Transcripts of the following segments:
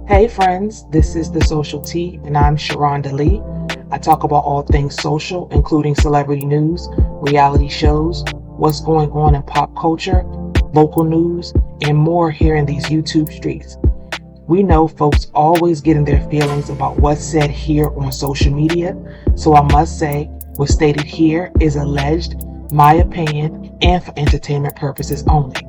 Hey friends, this is The Social Tea, and I'm Sharonda Lee. I talk about all things social, including celebrity news, reality shows, what's going on in pop culture, local news, and more here in these YouTube streets. We know folks always get in their feelings about what's said here on social media, so I must say what's stated here is alleged, my opinion, and for entertainment purposes only.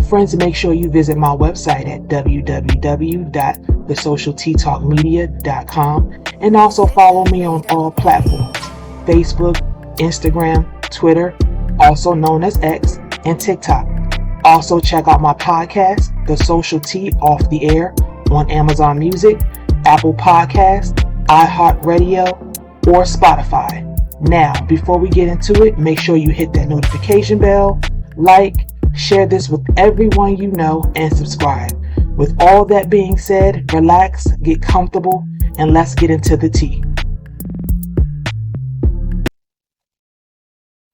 Friends, make sure you visit my website at www.thesocialteatalkmedia.com and also follow me on all platforms, Facebook, Instagram, Twitter, also known as X, and TikTok. Also check out my podcast, The Social Tea Off the Air, on Amazon Music, Apple Podcasts, iHeartRadio, or Spotify. Now, before we get into it, make sure you hit that notification bell, like, share this with everyone you know, and subscribe. With all that being said, relax, get comfortable, and let's get into the tea.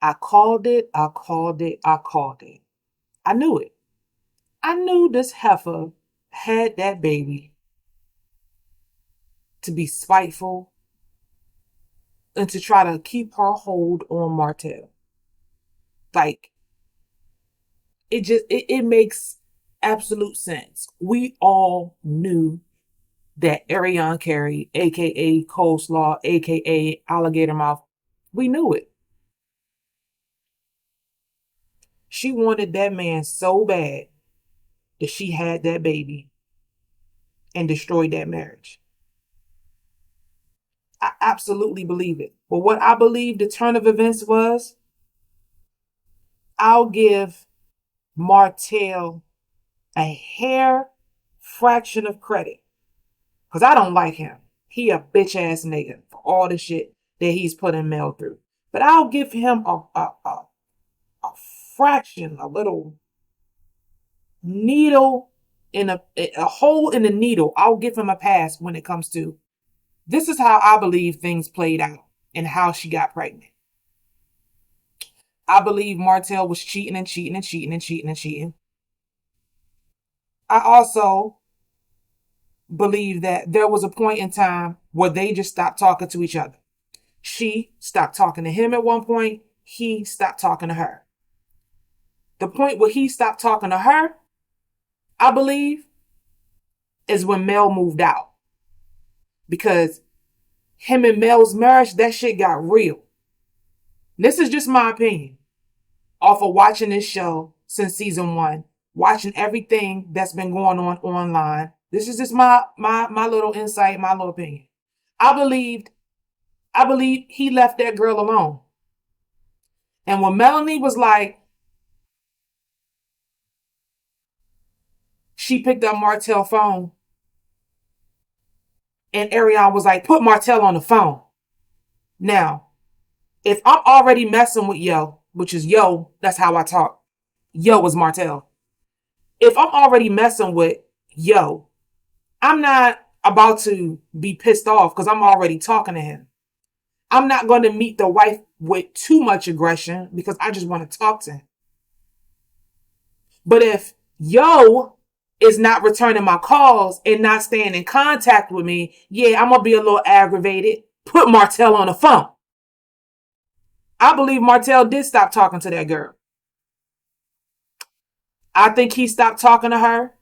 I called it. I knew it. I knew this heifer had that baby to be spiteful and to try to keep her hold on Martell. Like, it makes absolute sense. We all knew that Arionne Curry, aka Coleslaw, aka Alligator Mouth, we knew it. She wanted that man so bad that she had that baby and destroyed that marriage. I absolutely believe it. But what I believe the turn of events was, I'll give Martell a hair fraction of credit. Because I don't like him. He a bitch ass nigga for all the shit that he's putting Mel through. But I'll give him a fraction, a little needle in a hole in the needle. I'll give him a pass when it comes to, this is how I believe things played out and how she got pregnant. I believe Martell was cheating. I also believe that there was a point in time where they just stopped talking to each other. She stopped talking to him at one point. He stopped talking to her. The point where he stopped talking to her, I believe, is when Mel moved out. Because him and Mel's marriage, that shit got real. This is just my opinion. Off of watching this show since season 1, watching everything that's been going on online. This is just my little insight, my little opinion. I believe he left that girl alone. And when Melanie was like, she picked up Martell's phone. And Arion was like, put Martell on the phone. Now, if I'm already messing with Yo, which is Yo, that's how I talk. Yo is Martell. If I'm already messing with Yo, I'm not about to be pissed off because I'm already talking to him. I'm not going to meet the wife with too much aggression because I just want to talk to him. But if Yo is not returning my calls and not staying in contact with me, yeah, I'm going to be a little aggravated. Put Martell on the phone. I believe Martell did stop talking to that girl. I think he stopped talking to her.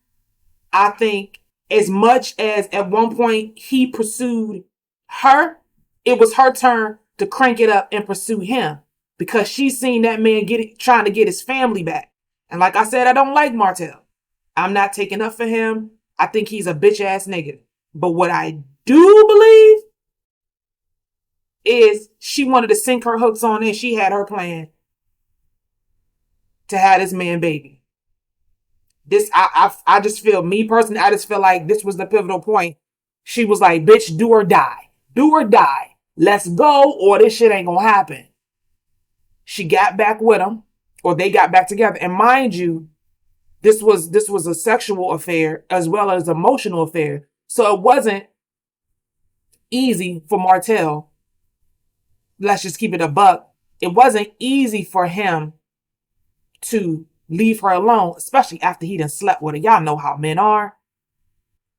I think as much as at one point he pursued her, it was her turn to crank it up and pursue him because she's seen that man trying to get his family back. And like I said, I don't like Martell. I'm not taking up for him. I think he's a bitch ass nigga. But what I do believe is she wanted to sink her hooks on it. She had her plan to have this man baby. This, I just feel, me personally, I just feel like this was the pivotal point. She was like, bitch, do or die. Do or die. Let's go or this shit ain't gonna happen. She got back with him, or they got back together. And mind you, this was a sexual affair as well as emotional affair. So it wasn't easy for Martell. Let's just keep it a buck. It wasn't easy for him to leave her alone, especially after he done slept with her. Y'all know how men are.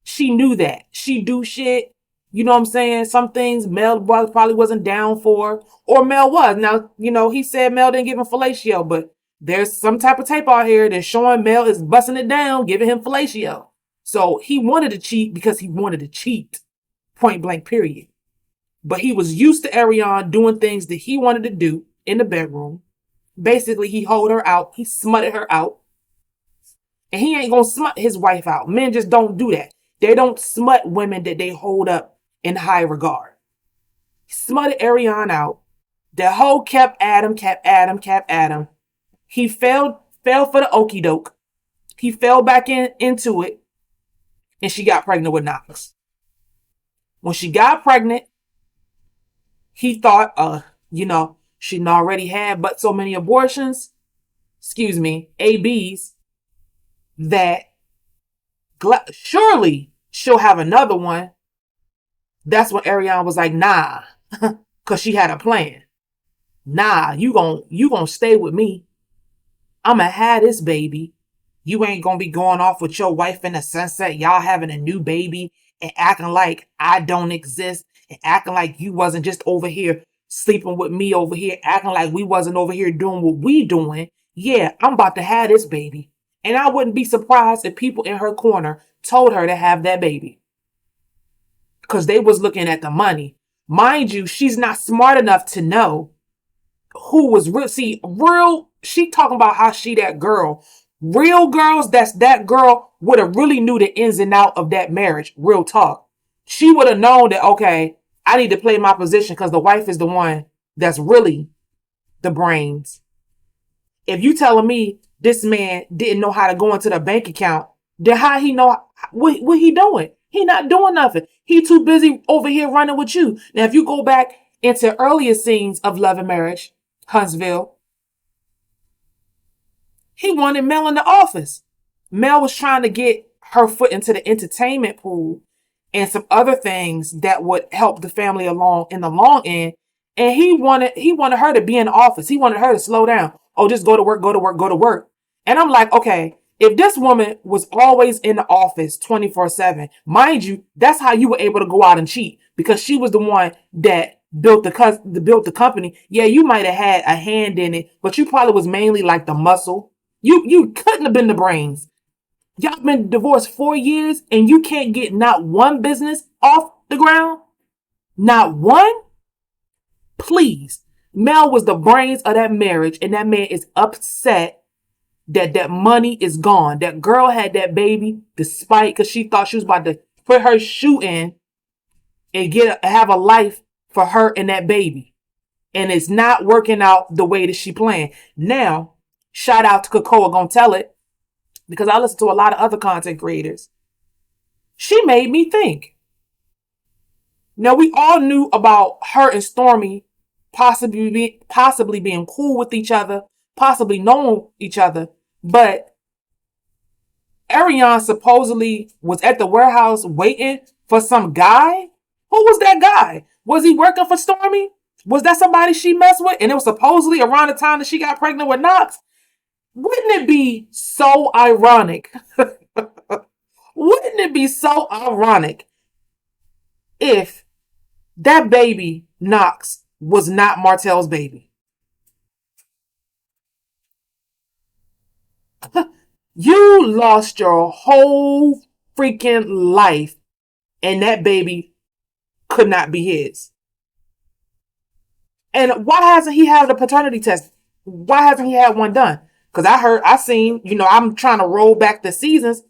She knew that. She do shit. You know what I'm saying? Some things Mel probably wasn't down for. Or Mel was. Now, he said Mel didn't give him fellatio, but there's some type of tape out here that's showing Mel is busting it down, giving him fellatio. So he wanted to cheat because he wanted to cheat. Point blank, period. But he was used to Arion doing things that he wanted to do in the bedroom. Basically, he hoed her out. He smutted her out. And he ain't gonna smut his wife out. Men just don't do that. They don't smut women that they hold up in high regard. He smutted Arion out. The hoe kept at him. He fell for the okie doke. He fell back into it. And she got pregnant with Knox. When she got pregnant, he thought, she'd already had but so many abortions, ABs, that surely she'll have another one. That's when Arion was like, nah, because she had a plan. Nah, you gonna stay with me. I'ma have this baby. You ain't gonna be going off with your wife in the sunset, y'all having a new baby and acting like I don't exist and acting like you wasn't just over here sleeping with me over here, acting like we wasn't over here doing what we doing. Yeah, I'm about to have this baby. And I wouldn't be surprised if people in her corner told her to have that baby. Because they was looking at the money. Mind you, she's not smart enough to know who was real. See, she talking about how she that girl. Real girls, that girl would have really knew the ins and out of that marriage. Real talk. She would have known that, okay, I need to play my position because the wife is the one that's really the brains. If you telling me this man didn't know how to go into the bank account, then how he know what he doing? He not doing nothing. He too busy over here running with you. Now, if you go back into earlier scenes of Love and Marriage, Huntsville, he wanted Mel in the office. Mel was trying to get her foot into the entertainment pool and some other things that would help the family along in the long end. And he wanted her to be in the office. He wanted her to slow down. Oh, just go to work. And I'm like, okay, if this woman was always in the office 24/7, mind you, that's how you were able to go out and cheat because she was the one that built the company. Yeah, you might have had a hand in it, but you probably was mainly like the muscle. You couldn't have been the brains. Y'all been divorced 4 years and you can't get not one business off the ground? Not one? Please. Mel was the brains of that marriage and that man is upset that money is gone. That girl had that baby despite because she thought she was about to put her shoe in and have a life for her and that baby. And it's not working out the way that she planned. Now, shout out to Cocoa Gonna Tell It because I listen to a lot of other content creators. She made me think. Now, we all knew about her and Stormy possibly being cool with each other, possibly knowing each other, but Arion supposedly was at the warehouse waiting for some guy. Who was that guy? Was he working for Stormy? Was that somebody she messed with? And it was supposedly around the time that she got pregnant with Knox. Wouldn't it be so ironic? Wouldn't it be so ironic if that baby, Knox, was not Martell's baby? You lost your whole freaking life and that baby could not be his. And why hasn't he had a paternity test? Why hasn't he had one done? Because I'm trying to roll back the seasons.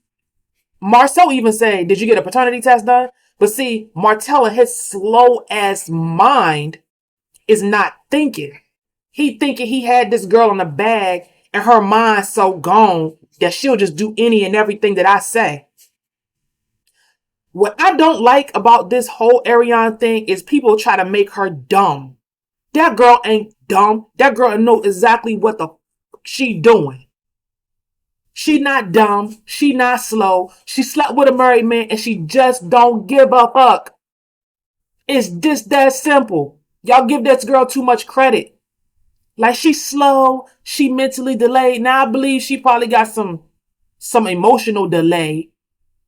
Marcel even said, did you get a paternity test done? But see, Martell in his slow ass mind is not thinking. He thinking he had this girl in the bag and her mind so gone that she'll just do any and everything that I say. What I don't like about this whole Arion thing is people try to make her dumb. That girl ain't dumb. That girl knows exactly what the she doing. She not dumb. She not slow. She slept with a married man and she just don't give a fuck. It's just that simple. Y'all give this girl too much credit. Like she's slow. She mentally delayed. Now I believe she probably got some emotional delay,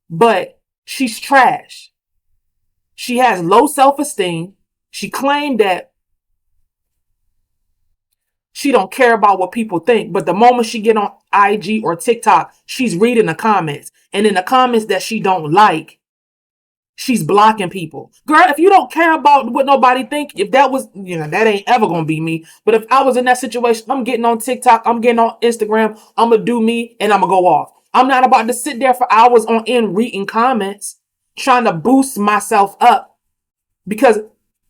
but She's trash. She has low self-esteem. She claimed that she don't care about what people think, but the moment she get on IG or TikTok, she's reading the comments. And in the comments that she don't like, she's blocking people. Girl, if you don't care about what nobody think, if that was, that ain't ever gonna be me. But if I was in that situation, I'm getting on TikTok, I'm getting on Instagram, I'm gonna do me and I'm gonna go off. I'm not about to sit there for hours on end reading comments, trying to boost myself up, because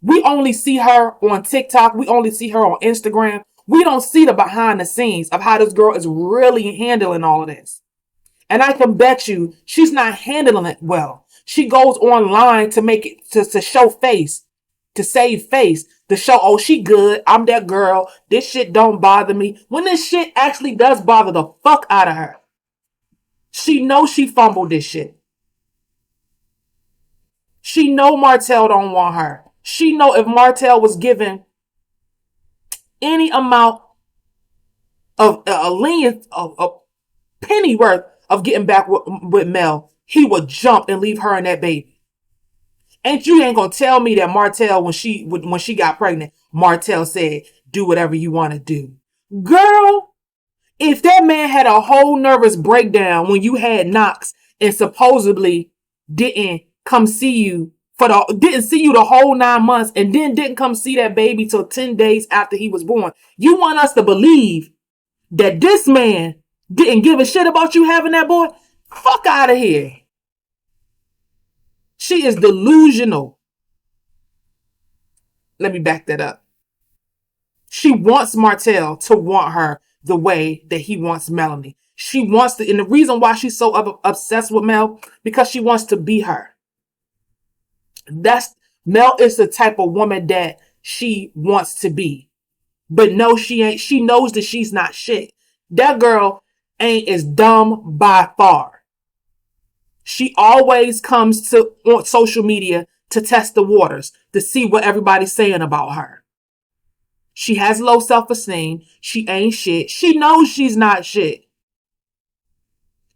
we only see her on TikTok. We only see her on Instagram. We don't see the behind the scenes of how this girl is really handling all of this. And I can bet you she's not handling it well. She goes online to make it, to show face, to save face, to show, oh, she good. I'm that girl. This shit don't bother me. When this shit actually does bother the fuck out of her. She knows she fumbled this shit. She know Martell don't want her. She know if Martell was given any amount of a penny worth of getting back with Mel, he would jump and leave her and that baby. And you ain't gonna tell me that Martell, when she got pregnant, Martell said, do whatever you want to do. Girl, if that man had a whole nervous breakdown when you had Knox and supposedly didn't come see you didn't see you the whole 9 months and then didn't come see that baby till 10 days after he was born, you want us to believe that this man didn't give a shit about you having that boy? Fuck out of here. She is delusional. Let me back that up. She wants Martell to want her the way that he wants Melanie. She wants to, and the reason why she's so obsessed with Mel, because she wants to be her. Mel is the type of woman that she wants to be. But no, she ain't. She knows that she's not shit. That girl ain't as dumb by far. She always comes on social media to test the waters, to see what everybody's saying about her. She has low self-esteem. She ain't shit. She knows she's not shit.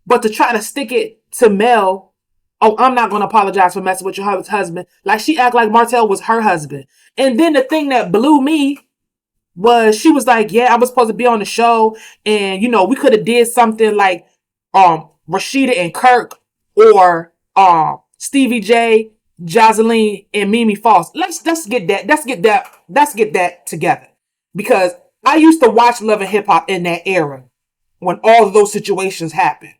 But to try to stick it to Mel, oh, I'm not going to apologize for messing with your husband. Like, she act like Martell was her husband. And then the thing that blew me was she was like, yeah, I was supposed to be on the show. And, we could have did something like Rashida and Kirk, or Stevie J, Jocelyn, and Mimi Foss. Let's get that together. Because I used to watch Love and Hip Hop in that era when all of those situations happened.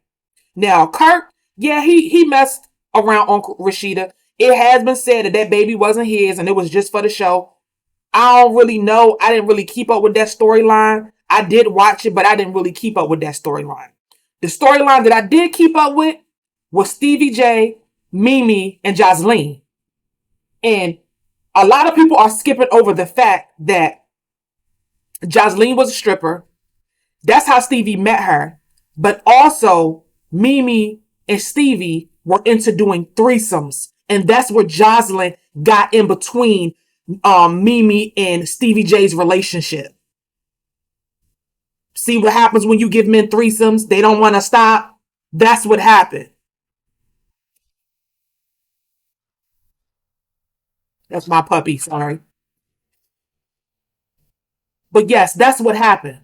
Now, Kirk, yeah, he messed around Uncle Rashida. It has been said that baby wasn't his and it was just for the show. I don't really know. I didn't really keep up with that storyline. I did watch it, but I didn't really keep up with that storyline. The storyline that I did keep up with was Stevie J, Mimi, and Jocelyn. And a lot of people are skipping over the fact that Jocelyn was a stripper. That's how Stevie met her. But also, Mimi and Stevie were into doing threesomes. And that's where Jocelyn got in between Mimi and Stevie J's relationship. See what happens when you give men threesomes? They don't want to stop. That's what happened. That's my puppy, sorry. But yes, that's what happened.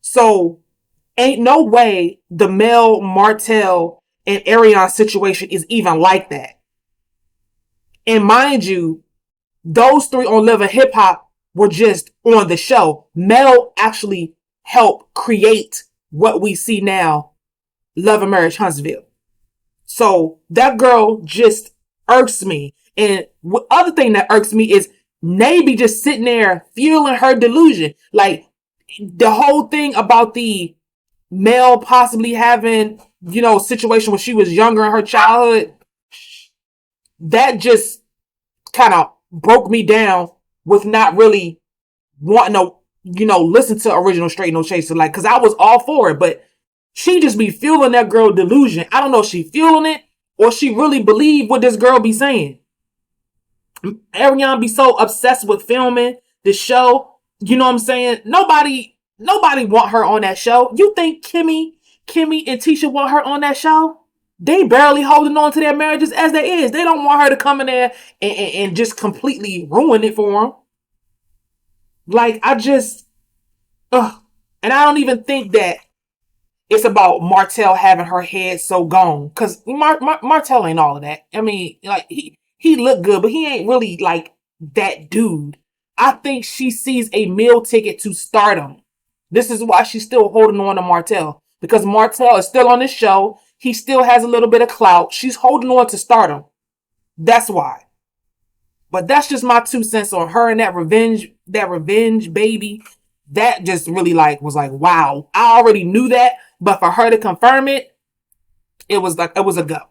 So, ain't no way the Mel, Martell, and Arion situation is even like that. And mind you, those three on Love and Hip Hop were just on the show. Mel actually helped create what we see now, Love and Marriage Huntsville. So that girl just irks me. And the other thing that irks me is Naby just sitting there fueling her delusion. Like, the whole thing about the Mel possibly having, situation when she was younger in her childhood, that just kind of broke me down with not really wanting to, listen to Original Straight No Chaser, like, because I was all for it, but she just be fueling that girl delusion. I don't know if she fueling it or she really believe what this girl be saying. Arion be so obsessed with filming the show. You know what I'm saying? Nobody want her on that show. You think Kimmy and Tisha want her on that show? they barely holding on to their marriages as they is. They don't want her to come in there and just completely ruin it for them. Like, I just, ugh. And I don't even think that it's about Martell having her head so gone. Because Martell ain't all of that. I mean, like, he looked good, but he ain't really, like, that dude. I think she sees a meal ticket to stardom. This is why she's still holding on to Martell. Because Martell is still on this show. He still has a little bit of clout. She's holding on to stardom. That's why. But that's just my 2 cents on her and that revenge baby. That just really was like, wow. I already knew that, but for her to confirm it, it was a go.